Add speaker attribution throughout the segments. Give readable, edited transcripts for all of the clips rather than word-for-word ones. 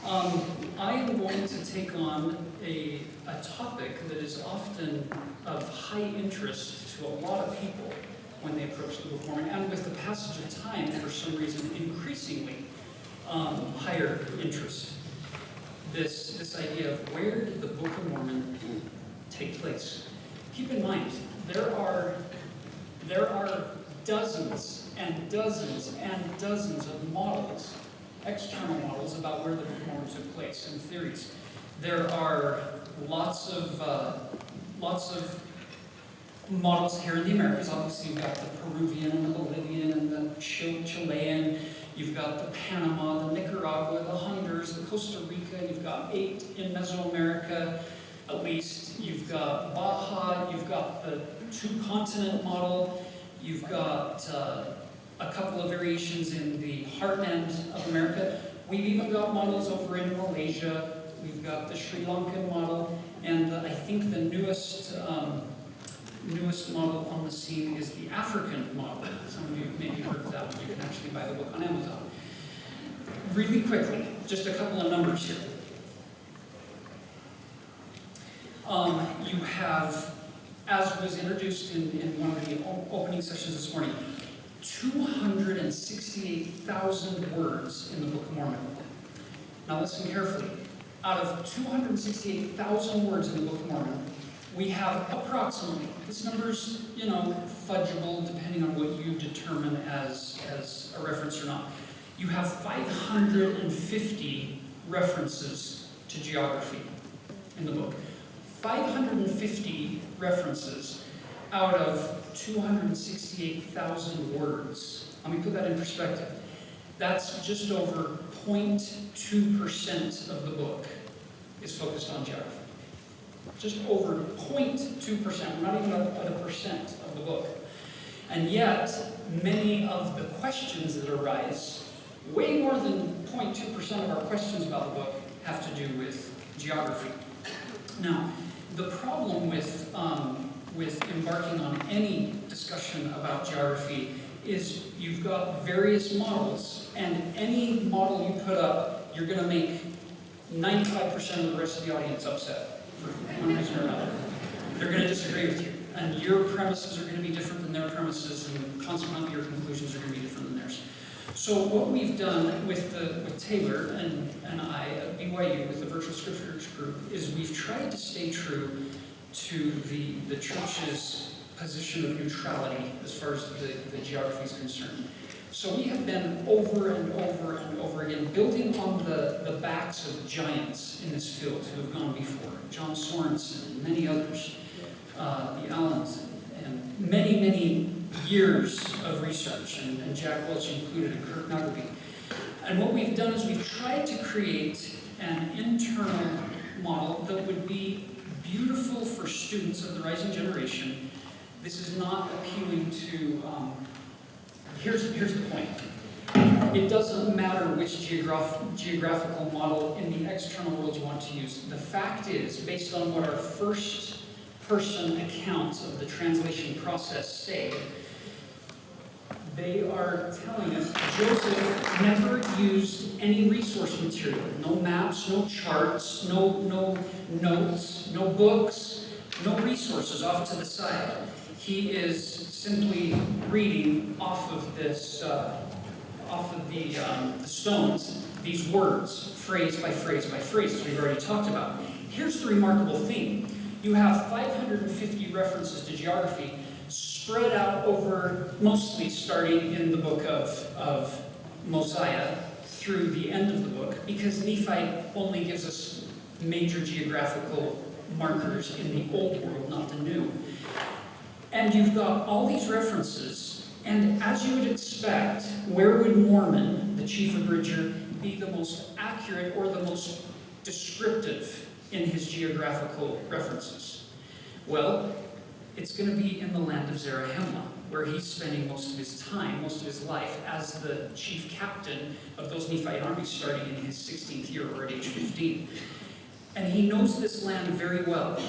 Speaker 1: I'm going to take on a topic that is often of high interest to a lot of people when they approach the Book of Mormon, and with the passage of time, for some reason, increasingly higher interest. This idea of where did the Book of Mormon take place? Keep in mind, there are dozens and dozens and dozens of models, external models, about where the Book of Mormon took place, and theories. There are lots of models here in the Americas. Obviously, you've got the Peruvian and the Bolivian and the Chilean. You've got the Panama, the Nicaragua, the Honduras, the Costa Rica. You've got 8 in Mesoamerica, at least. You've got Baja. You've got the 2-continent model. You've got a couple of variations in the heartland of America. We've even got models over in Malaysia. We've got the Sri Lankan model, and I think the newest model on the scene is the African model. Some of you maybe heard of that one. You can actually buy the book on Amazon. Really quickly, just a couple of numbers here. You have, as was introduced in one of the opening sessions this morning, 268,000 words in the Book of Mormon. Now listen carefully. Out of 268,000 words in the Book of Mormon, we have approximately, this number's, fudgeable depending on what you determine as a reference or not. You have 550 references to geography in the book. 550 references out of 268,000 words. Let me put that in perspective. That's just over 0.2% of the book is focused on geography. Just over 0.2%, we're not even at a percent of the book. And yet, many of the questions that arise, way more than 0.2% of our questions about the book, have to do with geography. Now, the problem with embarking on any discussion about geography is you've got various models, and any model you put up, you're going to make 95% of the rest of the audience upset for one reason or another. They're going to disagree with you, and your premises are going to be different than their premises, and consequently your conclusions are going to be different than theirs. So what we've done with Taylor and I at BYU, with the Virtual Scriptures group, is we've tried to stay true to the church's position of neutrality as far as the geography is concerned. So we have been over and over and over again building on the backs of giants in this field who have gone before. John Sorensen and many others, the Allens, and many, many years of research, and Jack Welch included, and Kirk Nuggerby. And what we've done is we've tried to create an internal model that would be beautiful for students of the rising generation. This is not appealing to, here's the point. It doesn't matter which geographical model in the external world you want to use. The fact is, based on what our first-person accounts of the translation process say, they are telling us Joseph never used any resource material. No maps, no charts, no notes, no books, no resources off to the side. He is simply reading off of this, off of the stones, these words, phrase by phrase by phrase, as we've already talked about. Here's the remarkable thing. You have 550 references to geography spread out over, mostly starting in the book of Mosiah through the end of the book, because Nephi only gives us major geographical markers in the old world, not the new. And you've got all these references, and as you would expect, where would Mormon, the chief abridger, be the most accurate or the most descriptive in his geographical references? Well, it's going to be in the land of Zarahemla, where he's spending most of his time, most of his life, as the chief captain of those Nephite armies starting in his 16th year, or at age 15. And he knows this land very well.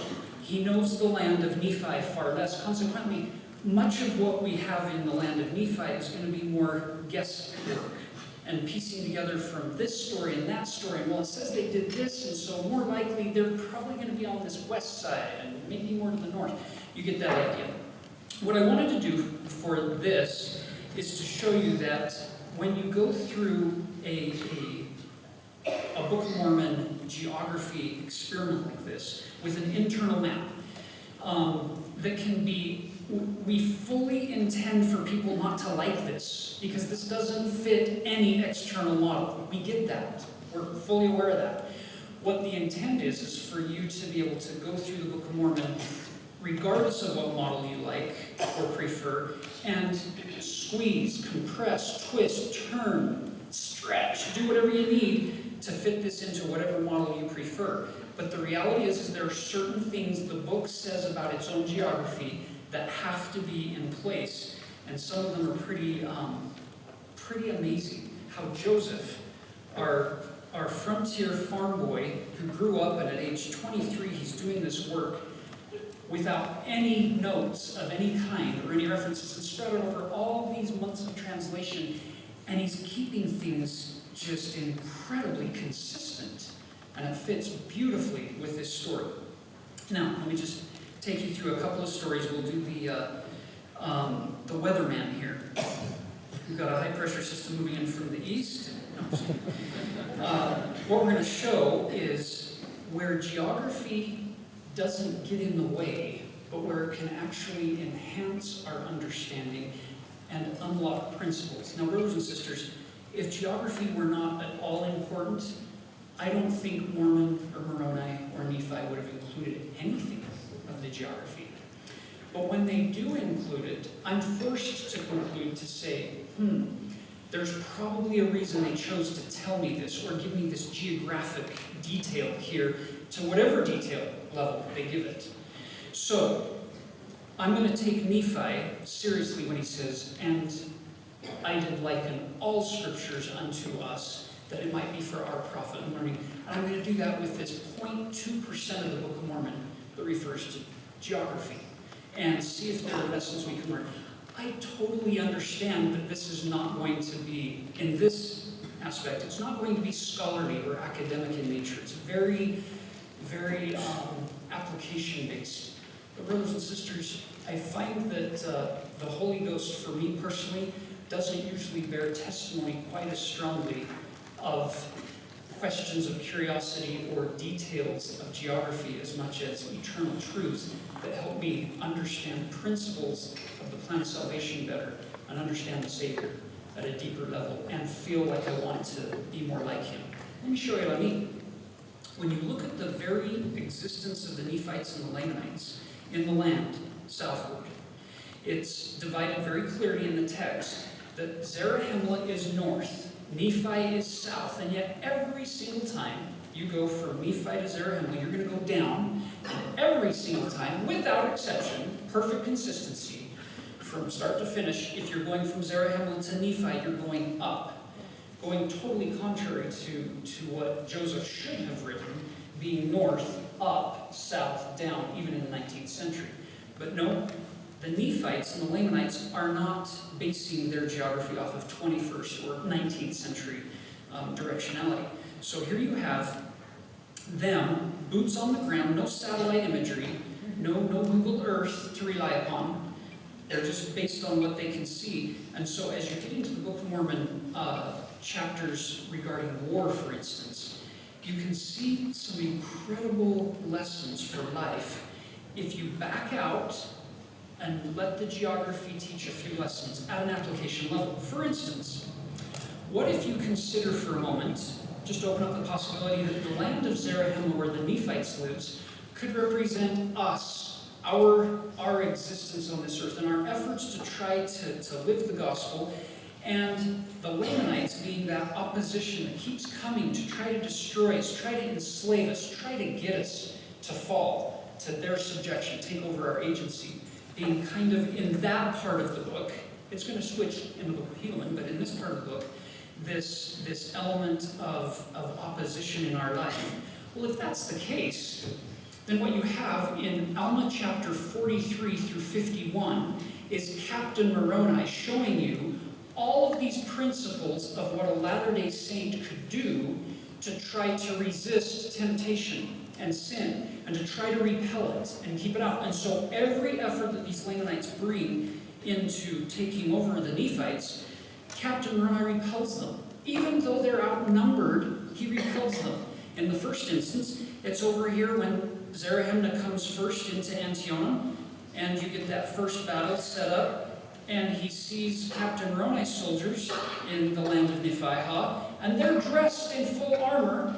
Speaker 1: He knows the land of Nephi far less. Consequently, much of what we have in the land of Nephi is going to be more guesswork and piecing together from this story and that story. Well, it says they did this, and so more likely they're probably going to be on this west side and maybe more to the north. You get that idea. What I wanted to do for this is to show you that when you go through a Book of Mormon geography experiment like this with an internal map, that can be, we fully intend for people not to like this because this doesn't fit any external model. We get that. We're fully aware of that. What the intent is for you to be able to go through the Book of Mormon regardless of what model you like or prefer, and squeeze, compress, twist, turn, stretch, do whatever you need to fit this into whatever model you prefer. But the reality is there are certain things the book says about its own geography that have to be in place, and some of them are pretty amazing. How Joseph, our frontier farm boy who grew up, and at age 23 he's doing this work without any notes of any kind or any references, and spread it over all these months of translation, and he's keeping things just incredibly consistent, and it fits beautifully with this story. Now, let me just take you through a couple of stories. We'll do the weatherman here. We've got a high-pressure system moving in from the east. What we're going to show is where geography doesn't get in the way, but where it can actually enhance our understanding and unlock principles. Now, brothers and sisters, if geography were not at all important, I don't think Mormon or Moroni or Nephi would have included anything of the geography. But when they do include it, I'm forced to conclude to say, there's probably a reason they chose to tell me this or give me this geographic detail here to whatever detail level they give it. So, I'm going to take Nephi seriously when he says, and I did liken all scriptures unto us, that it might be for our profit and learning. And I'm going to do that with this 0.2% of the Book of Mormon that refers to geography, and see if there are lessons we can learn. I totally understand that this is not going to be, in this aspect, it's not going to be scholarly or academic in nature. It's very, very application-based. But brothers and sisters, I find that the Holy Ghost, for me personally, doesn't usually bear testimony quite as strongly of questions of curiosity or details of geography as much as eternal truths that help me understand principles of the plan of salvation better and understand the Savior at a deeper level and feel like I want to be more like Him. Let me show you what I mean. When you look at the very existence of the Nephites and the Lamanites in the land southward, it's divided very clearly in the text that Zarahemla is north, Nephi is south, and yet every single time you go from Nephi to Zarahemla, you're going to go down, and every single time, without exception, perfect consistency, from start to finish, if you're going from Zarahemla to Nephi, you're going up, going totally contrary to what Joseph should have written, being north, up, south, down, even in the 19th century. But no, the Nephites and the Lamanites are not basing their geography off of 21st or 19th century directionality. So here you have them, boots on the ground, no satellite imagery, no Google Earth to rely upon. They're just based on what they can see. And so as you get into the Book of Mormon chapters regarding war, for instance, you can see some incredible lessons for life if you back out and let the geography teach a few lessons at an application level. For instance, what if you consider for a moment, just open up the possibility that the land of Zarahemla, where the Nephites lives, could represent us, our existence on this earth, and our efforts to try to live the gospel, and the Lamanites being that opposition that keeps coming to try to destroy us, try to enslave us, try to get us to fall to their subjection, take over our agency. Being kind of in that part of the book, it's going to switch in the book of Helaman, but in this part of the book, this element of opposition in our life. Well, if that's the case, then what you have in Alma chapter 43 through 51 is Captain Moroni showing you all of these principles of what a Latter-day Saint could do to try to resist temptation and sin, and to try to repel it and keep it out. And so every effort that these Lamanites bring into taking over the Nephites, Captain Moroni repels them. Even though they're outnumbered, he repels them. In the first instance, it's over here when Zarahemnah comes first into Antionum, and you get that first battle set up, and he sees Captain Moroni's soldiers in the land of Nephihah, and they're dressed in full armor,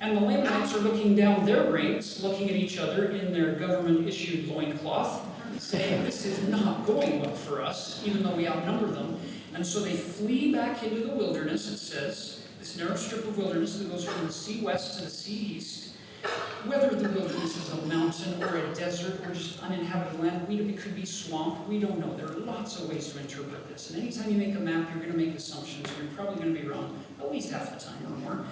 Speaker 1: and the Lamanites are looking down their ranks, looking at each other in their government-issued loincloth, saying, this is not going well for us, even though we outnumber them. And so they flee back into the wilderness, it says, this narrow strip of wilderness that goes from the sea west to the sea east. Whether the wilderness is a mountain or a desert or just uninhabited land, it could be swamp, we don't know. There are lots of ways to interpret this. And anytime you make a map, you're going to make assumptions. You're probably going to be wrong at least half the time or more.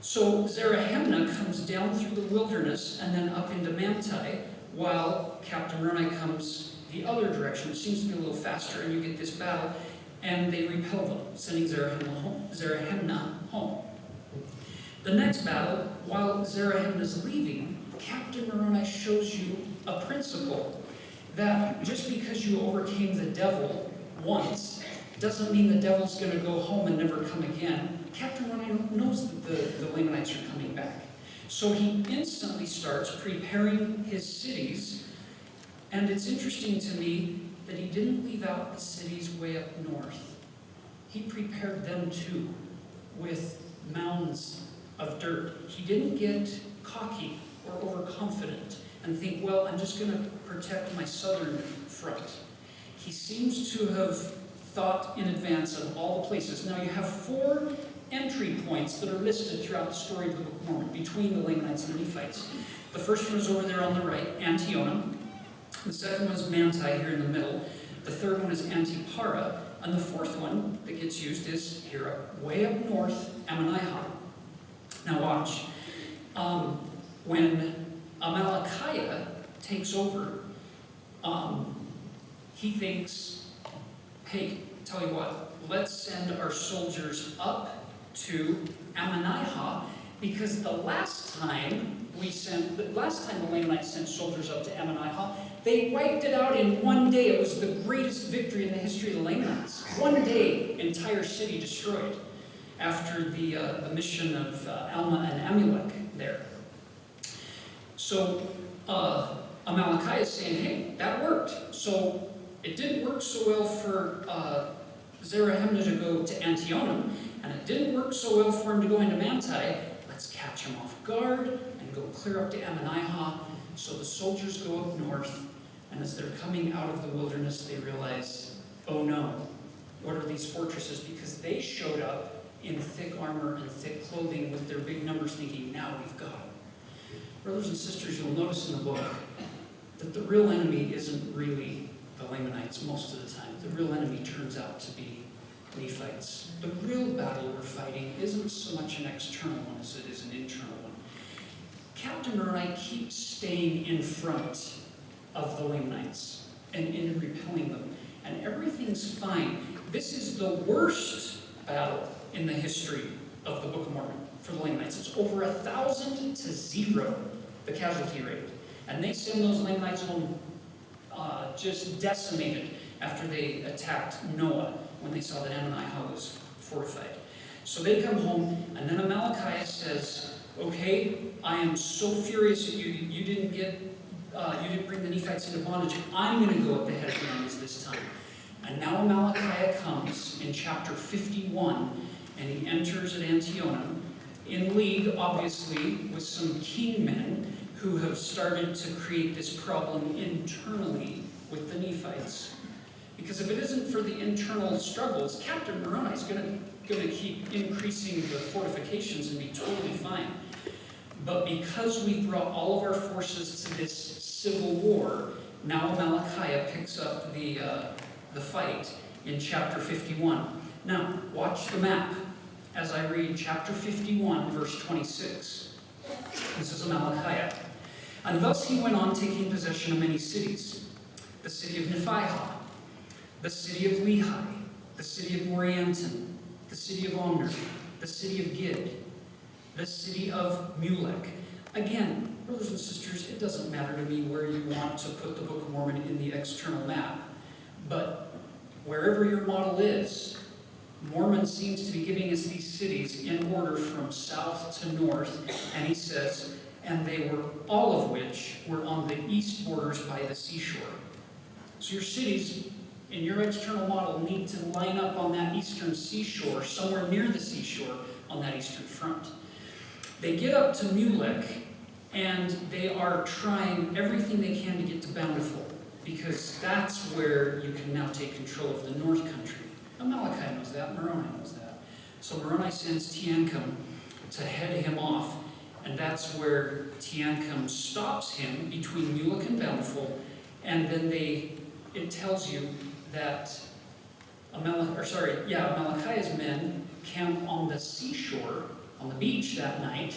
Speaker 1: So Zarahemnah comes down through the wilderness and then up into Manti, while Captain Moroni comes the other direction. It seems to be a little faster, and you get this battle, and they repel them, sending Zarahemnah home. The next battle, while Zarahemnah is leaving, Captain Moroni shows you a principle that just because you overcame the devil once doesn't mean the devil's going to go home and never come again. Captain Moroni knows that the Lamanites are coming back. So he instantly starts preparing his cities, and it's interesting to me that he didn't leave out the cities way up north. He prepared them too, with mounds of dirt. He didn't get cocky or overconfident and think, well, I'm just going to protect my southern front. He seems to have thought in advance of all the places. Now you have 4 entry points that are listed throughout the story of the Book of Mormon between the Lamanites and the Nephites. The first one is over there on the right, Antionum. The second one is Manti here in the middle. The third one is Antipara. And the fourth one that gets used is here, way up north, Ammonihah. Now watch. When Amalickiah takes over, he thinks, hey, tell you what, let's send our soldiers up to Ammonihah, because the last time the Lamanites sent soldiers up to Ammonihah, they wiped it out in one day. It was the greatest victory in the history of the Lamanites. One day, entire city destroyed after the mission of Alma and Amulek there. So Amalickiah is saying, hey, that worked. So it didn't work so well for Zarahemnah to go to Antionum, and it didn't work so well for him to go into Manti. Let's catch him off guard and go clear up to Ammonihah. So the soldiers go up north, and as they're coming out of the wilderness, they realize, oh no, what are these fortresses? Because they showed up in thick armor and thick clothing with their big numbers, thinking, now we've got them. Brothers and sisters, you'll notice in the book that the real enemy isn't really the Lamanites most of the time. The real enemy turns out to be Nephites. The real battle we're fighting isn't so much an external one as it is an internal one. Captain Moroni keeps staying in front of the Lamanites and in repelling them, and everything's fine. This is the worst battle in the history of the Book of Mormon for the Lamanites. It's over 1,000 to 0, the casualty rate. And they send those Lamanites home just decimated after they attacked Noah when they saw that Ammonihah was fortified. So they come home, and then Amalickiah says, okay, I am so furious at you. You didn't bring the Nephites into bondage. I'm going to go at the head of the armies this time. And now Amalickiah comes in chapter 51, and he enters at Antionum in league, obviously, with some king men who have started to create this problem internally with the Nephites. Because if it isn't for the internal struggles, Captain Moroni is going to keep increasing the fortifications and be totally fine. But because we brought all of our forces to this civil war, now Amalickiah picks up the fight in chapter 51. Now, watch the map as I read chapter 51, verse 26. This is Amalickiah. And thus he went on, taking possession of many cities. The city of Nephihah, the city of Lehi, the city of Morianton, the city of Omner, the city of Gid, the city of Mulek. Again, brothers and sisters, it doesn't matter to me where you want to put the Book of Mormon in the external map, but wherever your model is, Mormon seems to be giving us these cities in order from south to north, and he says, and they were, all of which were on the east borders by the seashore. So your cities in your external model need to line up on that eastern seashore, somewhere near the seashore on that eastern front. They get up to Mulek, and they are trying everything they can to get to Bountiful, because that's where you can now take control of the north country. Amalekite knows that, Moroni knows that. So Moroni sends Teancum to head him off, and that's where Teancum stops him between Mulek and Bountiful, and then it tells you that Amalickiah's men camp on the seashore, on the beach that night,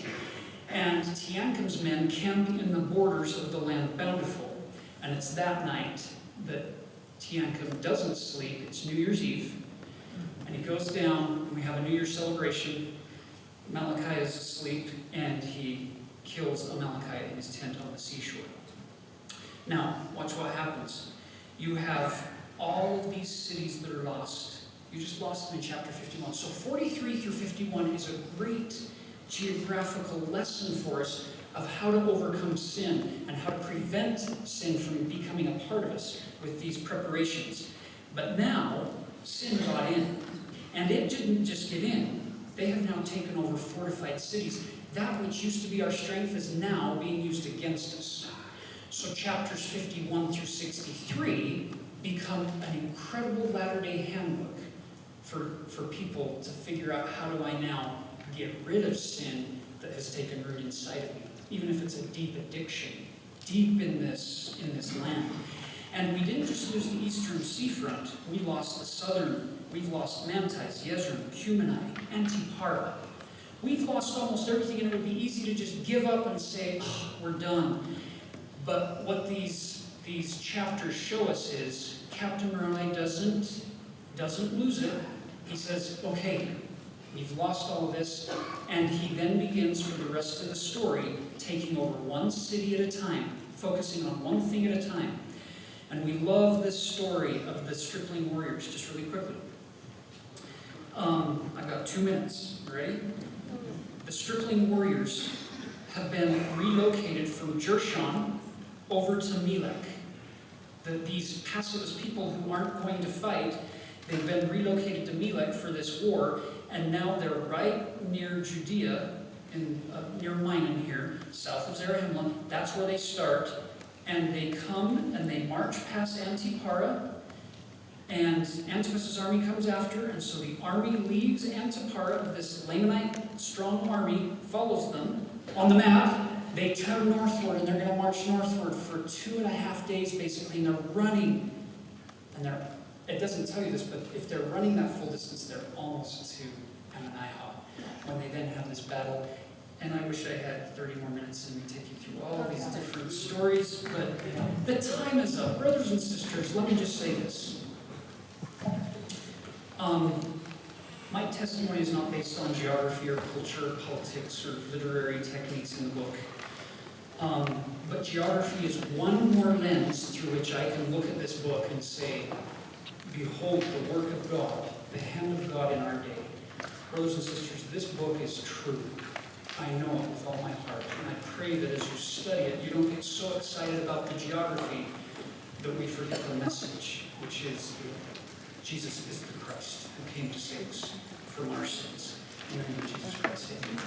Speaker 1: and Teancum's men camp in the borders of the land Bountiful. And it's that night that Teancum doesn't sleep. It's New Year's Eve, and he goes down, and we have a New Year's celebration. Amalickiah is asleep, and he kills Amalickiah in his tent on the seashore. Now, watch what happens. You have all of these cities that are lost. You just lost them in chapter 51. So 43 through 51 is a great geographical lesson for us of how to overcome sin and how to prevent sin from becoming a part of us with these preparations. But now, sin got in. And it didn't just get in. They have now taken over fortified cities. That which used to be our strength is now being used against us. So chapters 51 through 63 become an incredible Latter-day handbook for people to figure out, how do I now get rid of sin that has taken root inside of me, even if it's a deep addiction, deep in this land. And we didn't just lose the eastern seafront, we lost the southern. We've lost Mantis, Yezreel, Cumeni, Antipara. We've lost almost everything, and it would be easy to just give up and say, oh, we're done. But what these chapters show us is Captain Moroni doesn't lose it. He says, okay, we've lost all of this, and he then begins for the rest of the story taking over one city at a time, focusing on one thing at a time. And we love this story of the stripling warriors, just really quickly. I've got 2 minutes. Ready? The stripling warriors have been relocated from Jershon over to Melech. These pacifist people who aren't going to fight, they've been relocated to Melech for this war, and now they're right near Judea, near Minon here, south of Zarahemla. That's where they start. And they come and they march past Antipara, and Antipas's army comes after, and so the army leaves Antipara. This Lamanite strong army follows them. On the map, they turn northward, and they're going to march northward for 2.5 days, basically, and they're running. And it doesn't tell you this, but if they're running that full distance, they're almost to Ammonihah, when they then have this battle. And I wish I had 30 more minutes and we'd take you through all these different stories, but the time is up. Brothers and sisters, let me just say this. My testimony is not based on geography or culture, politics, or literary techniques in the book. But geography is one more lens through which I can look at this book and say, behold the work of God, the hand of God in our day. Brothers and sisters, this book is true. I know it with all my heart, and I pray that as you study it, you don't get so excited about the geography that we forget the message, which is Jesus is the Christ who came to save us from our sins. In the name of Jesus Christ, amen.